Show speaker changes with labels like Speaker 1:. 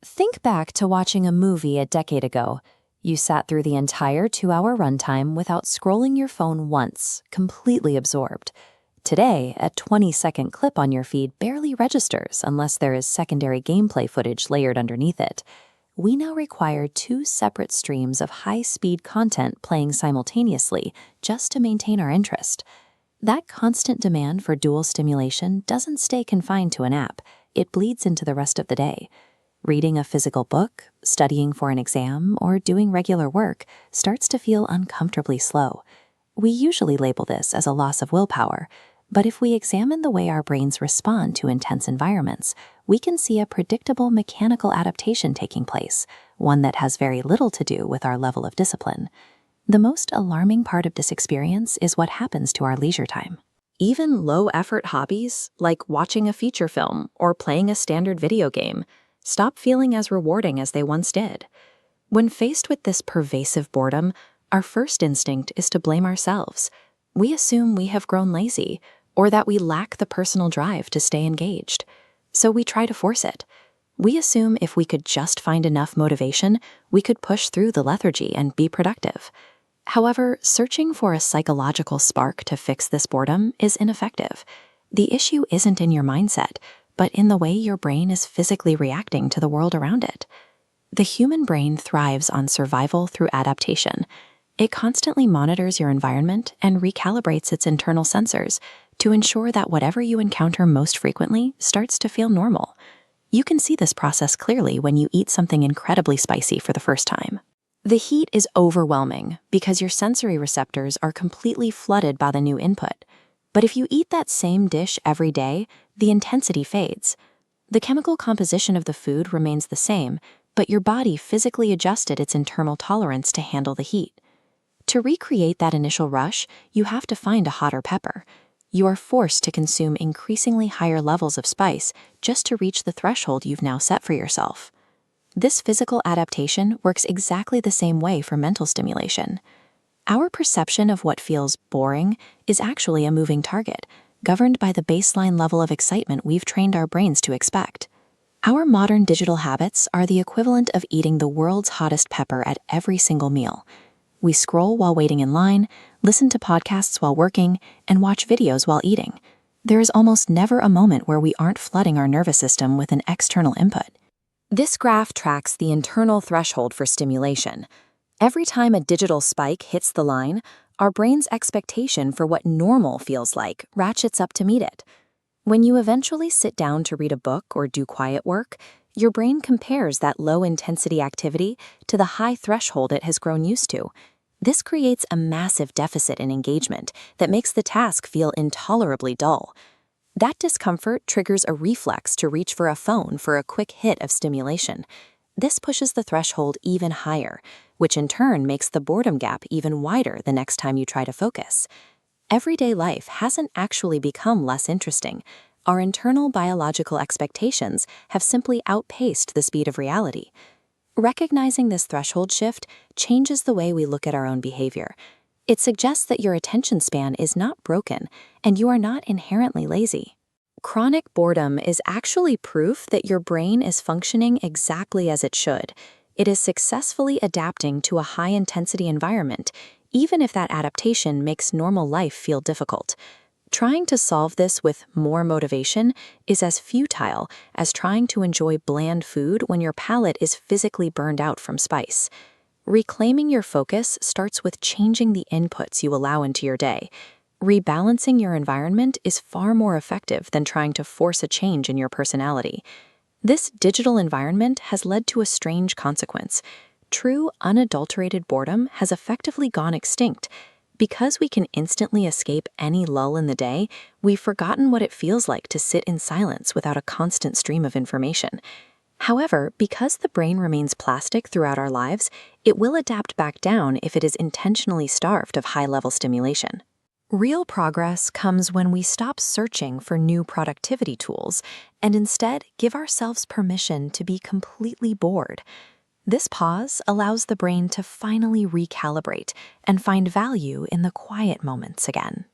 Speaker 1: Think back to watching a movie a decade ago. You sat through the entire 2-hour runtime without scrolling your phone once, completely absorbed. Today, a 20-second clip on your feed barely registers unless there is secondary gameplay footage layered underneath it. We now require 2 separate streams of high-speed content playing simultaneously just to maintain our interest. That constant demand for dual stimulation doesn't stay confined to an app. It bleeds into the rest of the day. Reading a physical book, studying for an exam, or doing regular work starts to feel uncomfortably slow. We usually label this as a loss of willpower, but if we examine the way our brains respond to intense environments, we can see a predictable mechanical adaptation taking place, one that has very little to do with our level of discipline. The most alarming part of this experience is what happens to our leisure time. Even low-effort hobbies, like watching a feature film or playing a standard video game, stop feeling as rewarding as they once did. When faced with this pervasive boredom, our first instinct is to blame ourselves. We assume we have grown lazy, or that we lack the personal drive to stay engaged. So we try to force it. We assume if we could just find enough motivation, we could push through the lethargy and be productive. However, searching for a psychological spark to fix this boredom is ineffective. The issue isn't in your mindset, but in the way your brain is physically reacting to the world around it. The human brain thrives on survival through adaptation. It constantly monitors your environment and recalibrates its internal sensors to ensure that whatever you encounter most frequently starts to feel normal. You can see this process clearly when you eat something incredibly spicy for the first time. The heat is overwhelming because your sensory receptors are completely flooded by the new input. But if you eat that same dish every day, the intensity fades. The chemical composition of the food remains the same, but your body physically adjusted its internal tolerance to handle the heat. To recreate that initial rush, you have to find a hotter pepper. You are forced to consume increasingly higher levels of spice just to reach the threshold you've now set for yourself. This physical adaptation works exactly the same way for mental stimulation. Our perception of what feels boring is actually a moving target, governed by the baseline level of excitement we've trained our brains to expect. Our modern digital habits are the equivalent of eating the world's hottest pepper at every single meal. We scroll while waiting in line, listen to podcasts while working, and watch videos while eating. There is almost never a moment where we aren't flooding our nervous system with an external input. This graph tracks the internal threshold for stimulation. Every time a digital spike hits the line, our brain's expectation for what normal feels like ratchets up to meet it. When you eventually sit down to read a book or do quiet work, your brain compares that low-intensity activity to the high threshold it has grown used to. This creates a massive deficit in engagement that makes the task feel intolerably dull. That discomfort triggers a reflex to reach for a phone for a quick hit of stimulation. This pushes the threshold even higher, which in turn makes the boredom gap even wider the next time you try to focus. Everyday life hasn't actually become less interesting. Our internal biological expectations have simply outpaced the speed of reality. Recognizing this threshold shift changes the way we look at our own behavior. It suggests that your attention span is not broken and you are not inherently lazy. Chronic boredom is actually proof that your brain is functioning exactly as it should. It is successfully adapting to a high-intensity environment, even if that adaptation makes normal life feel difficult. Trying to solve this with more motivation is as futile as trying to enjoy bland food when your palate is physically burned out from spice. Reclaiming your focus starts with changing the inputs you allow into your day. Rebalancing your environment is far more effective than trying to force a change in your personality. This digital environment has led to a strange consequence. True, unadulterated boredom has effectively gone extinct. Because we can instantly escape any lull in the day, we've forgotten what it feels like to sit in silence without a constant stream of information. However, because the brain remains plastic throughout our lives, it will adapt back down if it is intentionally starved of high-level stimulation. Real progress comes when we stop searching for new productivity tools and instead give ourselves permission to be completely bored. This pause allows the brain to finally recalibrate and find value in the quiet moments again.